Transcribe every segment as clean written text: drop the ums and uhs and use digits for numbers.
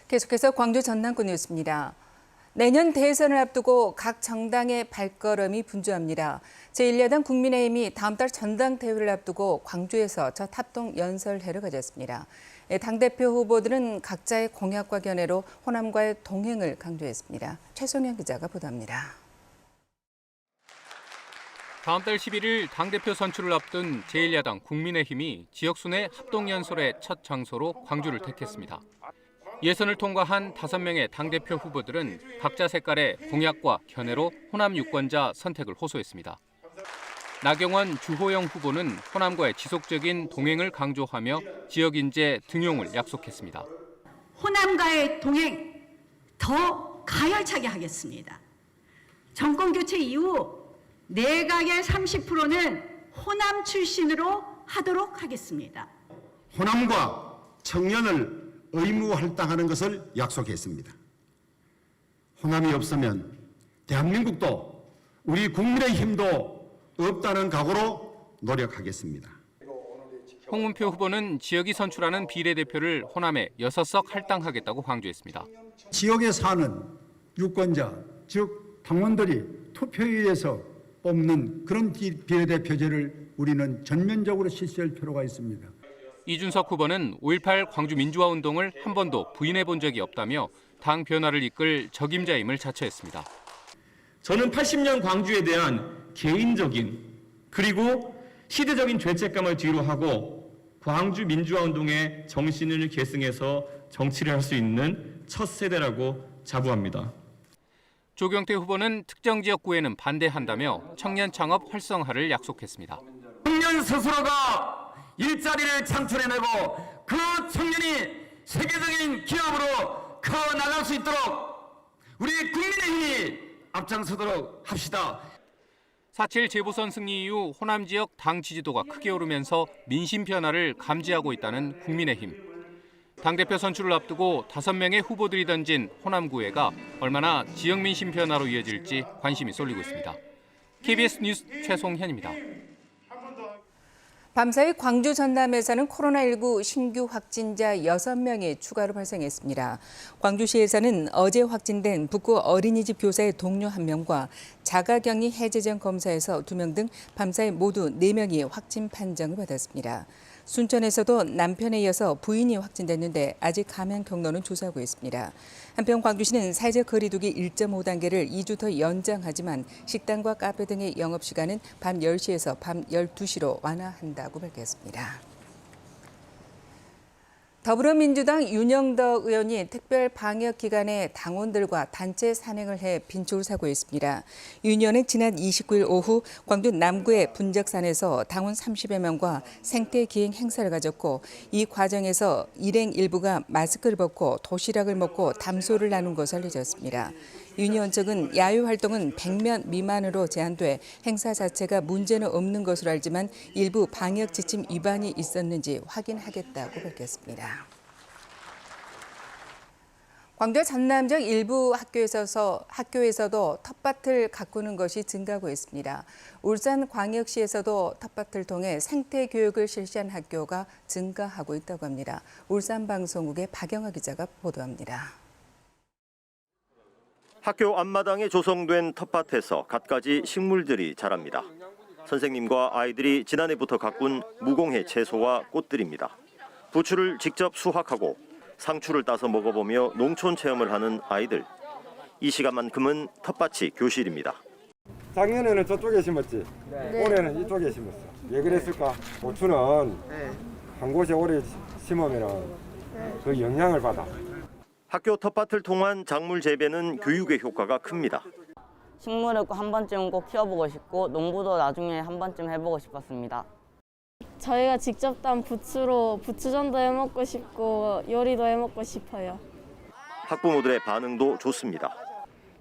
계속해서 광주 전남권 뉴스입니다. 내년 대선을 앞두고 각 정당의 발걸음이 분주합니다. 제1야당 국민의힘이 다음 달 전당대회를 앞두고 광주에서 첫 합동 연설회를 가졌습니다. 당대표 후보들은 각자의 공약과 견해로 호남과의 동행을 강조했습니다. 최송현 기자가 보도합니다. 다음 달 11일 당대표 선출을 앞둔 제1야당 국민의힘이 지역순회 합동연설의 첫 장소로 광주를 택했습니다. 예선을 통과한 5명의 당대표 후보들은 각자 색깔의 공약과 견해로 호남 유권자 선택을 호소했습니다. 나경원, 주호영 후보는 호남과의 지속적인 동행을 강조하며 지역 인재 등용을 약속했습니다. 호남과의 동행 더 가열차게 하겠습니다. 정권 교체 이후 내각의 30%는 호남 출신으로 하도록 하겠습니다. 호남과 청년을 의무 할당하는 것을 약속했습니다. 호남이 없으면 대한민국도 우리 국민의힘도 없다는 각오로 노력하겠습니다. 홍문표 후보는 지역이 선출하는 비례대표를 호남에 6석 할당하겠다고 강조했습니다. 지역에 사는 유권자, 즉 당원들이 투표에서 뽑는 그런 비례대표제를 우리는 전면적으로 실시할 필요가 있습니다. 이준석 후보는 5.18 광주 민주화운동을 한 번도 부인해 본 적이 없다며 당 변화를 이끌 적임자임을 자처했습니다. 저는 80년 광주에 대한 개인적인 그리고 시대적인 죄책감을 뒤로 하고 광주 민주화운동의 정신을 계승해서 정치를 할 수 있는 첫 세대라고 자부합니다. 조경태 후보는 특정 지역구에는 반대한다며 청년 창업 활성화를 약속했습니다. 청년 스스로가 일자리를 창출해내고 그 청년이 세계적인 기업으로 커나갈 수 있도록 우리 국민의힘이 앞장서도록 합시다. 4.7 재보선 승리 이후 호남 지역 당 지지도가 크게 오르면서 민심 변화를 감지하고 있다는 국민의힘. 당대표 선출을 앞두고 5명의 후보들이 던진 호남구회가 얼마나 지역 민심 변화로 이어질지 관심이 쏠리고 있습니다. KBS 뉴스 최송현입니다. 밤사이 광주 전남에서는 코로나19 신규 확진자 6명이 추가로 발생했습니다. 광주시에서는 어제 확진된 북구 어린이집 교사의 동료 1명과 자가격리 해제 전 검사에서 2명 등 밤사이 모두 4명이 확진 판정을 받았습니다. 순천에서도 남편에 이어서 부인이 확진됐는데 아직 감염 경로는 조사하고 있습니다. 한편 광주시는 사회적 거리두기 1.5단계를 2주 더 연장하지만 식당과 카페 등의 영업시간은 밤 10시에서 밤 12시로 완화한다고 밝혔습니다. 더불어민주당 윤영덕 의원이 특별 방역 기간에 당원들과 단체 산행을 해 빈초를 사고 있습니다. 윤 의원은 지난 29일 오후 광주 남구의 분적산에서 당원 30여 명과 생태 기행 행사를 가졌고 이 과정에서 일행 일부가 마스크를 벗고 도시락을 먹고 담소를 나눈 것으로 알려졌습니다. 윤 의원 측은 야유 활동은 100명 미만으로 제한돼 행사 자체가 문제는 없는 것으로 알지만 일부 방역 지침 위반이 있었는지 확인하겠다고 밝혔습니다. 광주 전남 지역 일부 학교에서도 텃밭을 가꾸는 것이 증가하고 있습니다. 울산광역시에서도 텃밭을 통해 생태 교육을 실시한 학교가 증가하고 있다고 합니다. 울산방송국의 박영하 기자가 보도합니다. 학교 앞마당에 조성된 텃밭에서 갖가지 식물들이 자랍니다. 선생님과 아이들이 지난해부터 가꾼 무공해 채소와 꽃들입니다. 부추를 직접 수확하고 상추를 따서 먹어보며 농촌 체험을 하는 아이들. 이 시간만큼은 텃밭이 교실입니다. 작년에는 저쪽에 심었지. 네. 올해는 이쪽에 심었어. 왜 그랬을까? 고추는 한 곳에 오래 심으면 그 영향을 받아. 학교 텃밭을 통한 작물 재배는 교육의 효과가 큽니다. 식물을 한 번쯤 꼭 키워보고 싶고 농부도 나중에 한 번쯤 해보고 싶었습니다. 저희가 직접 딴 부추로 부추전도 해먹고 싶고 요리도 해먹고 싶어요. 학부모들의 반응도 좋습니다.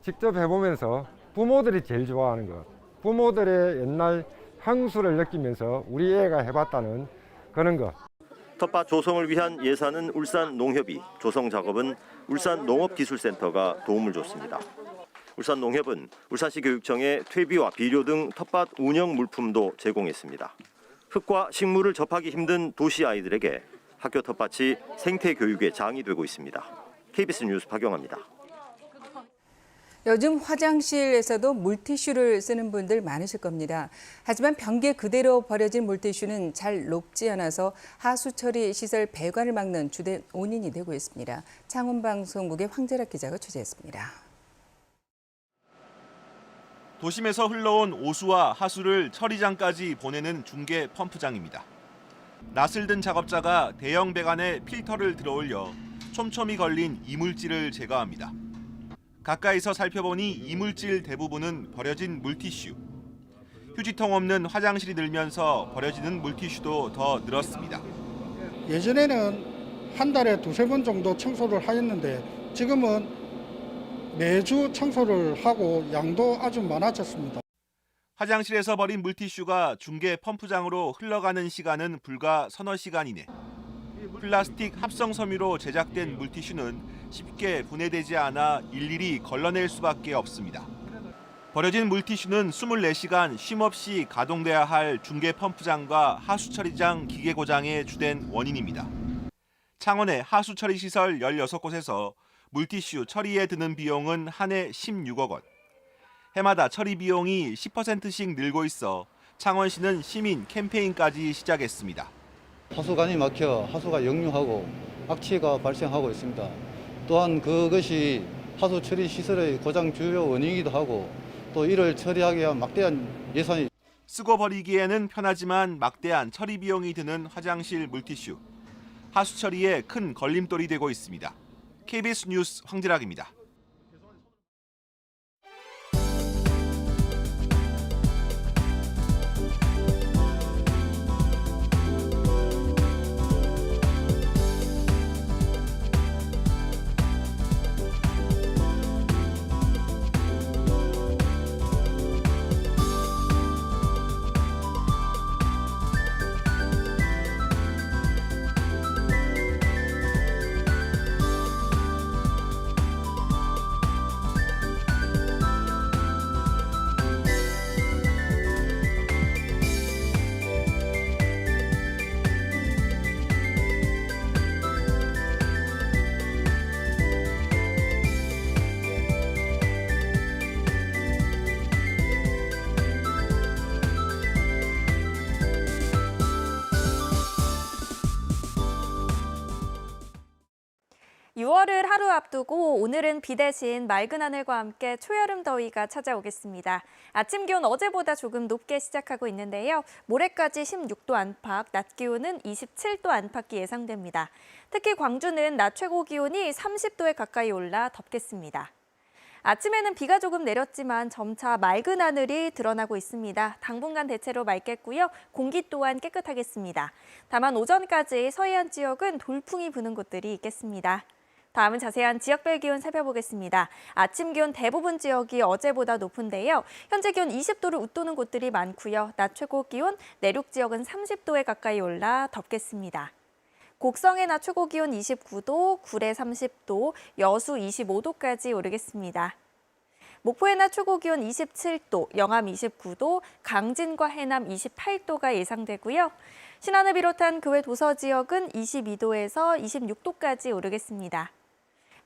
직접 해보면서 부모들이 제일 좋아하는 것. 부모들의 옛날 향수를 느끼면서 우리 애가 해봤다는 그런 것. 텃밭 조성을 위한 예산은 울산 농협이, 조성 작업은 울산 농업기술센터가 도움을 줬습니다. 울산 농협은 울산시 교육청에 퇴비와 비료 등 텃밭 운영 물품도 제공했습니다. 흙과 식물을 접하기 힘든 도시 아이들에게 학교 텃밭이 생태 교육의 장이 되고 있습니다. KBS 뉴스 박영아입니다. 요즘 화장실에서도 물티슈를 쓰는 분들 많으실 겁니다. 하지만 변기에 그대로 버려진 물티슈는 잘 녹지 않아서 하수처리 시설 배관을 막는 주된 원인이 되고 있습니다. 창원방송국의 황재락 기자가 취재했습니다. 도심에서 흘러온 오수와 하수를 처리장까지 보내는 중개 펌프장입니다. 낫을 든 작업자가 대형 배관에 필터를 들어올려 촘촘히 걸린 이물질을 제거합니다. 가까이서 살펴보니 이물질 대부분은 버려진 물티슈. 휴지통 없는 화장실이 늘면서 버려지는 물티슈도 더 늘었습니다. 예전에는 한 달에 2-3번 정도 청소를 하였는데 지금은 매주 청소를 하고 양도 아주 많아졌습니다. 화장실에서 버린 물티슈가 중개 펌프장으로 흘러가는 시간은 불과 서너 시간 이내. 플라스틱 합성 섬유로 제작된 물티슈는 쉽게 분해되지 않아 일일이 걸러낼 수밖에 없습니다. 버려진 물티슈는 24시간 쉼없이 가동돼야 할 중개 펌프장과 하수처리장 기계 고장의 주된 원인입니다. 창원의 하수처리 시설 16곳에서 물티슈 처리에 드는 비용은 한 해 16억 원. 해마다 처리 비용이 10%씩 늘고 있어 창원시는 시민 캠페인까지 시작했습니다. 하수관이 막혀 하수가 역류하고 악취가 발생하고 있습니다. 또한 그것이 하수 처리 시설의 고장 주요 원인이기도 하고 또 이를 처리하기 위한 막대한 예산이 쓰고 버리기에는 편하지만 막대한 처리 비용이 드는 화장실 물티슈. 하수 처리에 큰 걸림돌이 되고 있습니다. KBS 뉴스 황재락입니다. (6월을) 하루 앞두고 오늘은 비 대신 맑은 하늘과 함께 초여름 더위가 찾아오겠습니다. 아침 기온 어제보다 조금 높게 시작하고 있는데요. 모레까지 16도 안팎, 낮 기온은 27도 안팎이 예상됩니다. 특히 광주는 낮 최고 기온이 30도에 가까이 올라 덥겠습니다. 아침에는 비가 조금 내렸지만 점차 맑은 하늘이 드러나고 있습니다. 당분간 대체로 맑겠고요. 공기 또한 깨끗하겠습니다. 다만 오전까지 서해안 지역은 돌풍이 부는 곳들이 있겠습니다. 다음은 자세한 지역별 기온 살펴보겠습니다. 아침 기온 대부분 지역이 어제보다 높은데요. 현재 기온 20도를 웃도는 곳들이 많고요. 낮 최고 기온 내륙 지역은 30도에 가까이 올라 덥겠습니다. 곡성의 낮 최고 기온 29도, 구례 30도, 여수 25도까지 오르겠습니다. 목포의 낮 최고 기온 27도, 영암 29도, 강진과 해남 28도가 예상되고요. 신안을 비롯한 그 외 도서 지역은 22도에서 26도까지 오르겠습니다.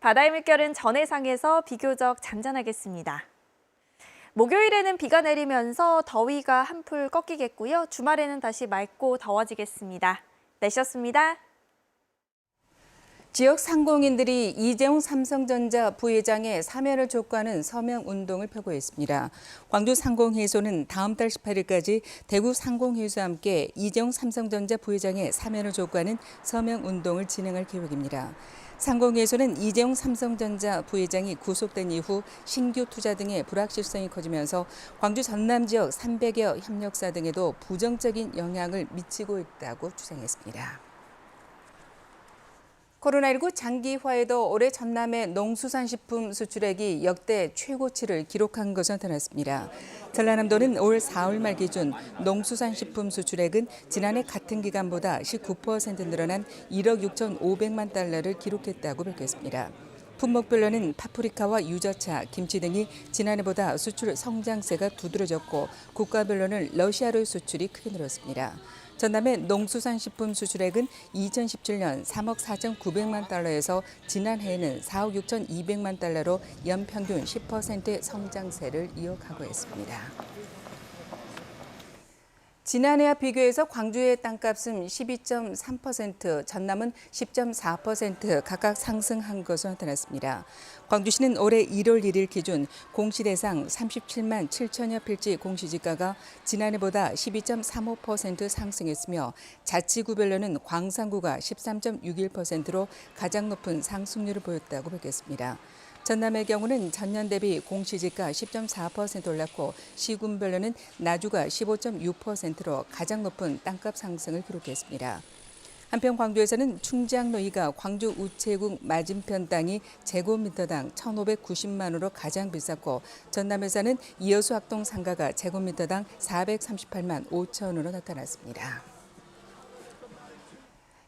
바다의 물결은 전해상에서 비교적 잔잔하겠습니다. 목요일에는 비가 내리면서 더위가 한풀 꺾이겠고요. 주말에는 다시 맑고 더워지겠습니다. 날씨였습니다. 지역 상공인들이 이재용 삼성전자 부회장의 사면을 촉구하는 서명운동을 펴고 있습니다. 광주 상공회의소는 다음 달 18일까지 대구 상공회의소와 함께 이재용 삼성전자 부회장의 사면을 촉구하는 서명운동을 진행할 계획입니다. 상공회의소는 이재용 삼성전자 부회장이 구속된 이후 신규 투자 등의 불확실성이 커지면서 광주 전남 지역 300여 협력사 등에도 부정적인 영향을 미치고 있다고 주장했습니다. 코로나19 장기화에도 올해 전남의 농수산식품 수출액이 역대 최고치를 기록한 것으로 나타났습니다. 전라남도는 올 4월 말 기준 농수산식품 수출액은 지난해 같은 기간보다 19% 늘어난 1억 6,500만 달러를 기록했다고 밝혔습니다. 품목별로는 파프리카와 유자차, 김치 등이 지난해보다 수출 성장세가 두드러졌고 국가별로는 러시아로의 수출이 크게 늘었습니다. 전남의 농수산식품 수출액은 2017년 3억 4,900만 달러에서 지난해에는 4억 6,200만 달러로 연평균 10%의 성장세를 이어가고 있습니다. 지난해와 비교해서 광주의 땅값은 12.3%, 전남은 10.4% 각각 상승한 것으로 나타났습니다. 광주시는 올해 1월 1일 기준 공시 대상 37만 7천여 필지 공시지가가 지난해보다 12.35% 상승했으며 자치구별로는 광산구가 13.61%로 가장 높은 상승률을 보였다고 밝혔습니다. 전남의 경우는 전년 대비 공시지가 10.4% 올랐고 시군별로는 나주가 15.6%로 가장 높은 땅값 상승을 기록했습니다. 한편 광주에서는 충장로이가 광주 우체국 맞은편 땅이 제곱미터당 1,590만 원으로 가장 비쌌고 전남에서는 이여수 학동 상가가 제곱미터당 438만 5천 원으로 나타났습니다.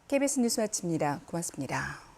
KBS 뉴스 아침입니다. 고맙습니다.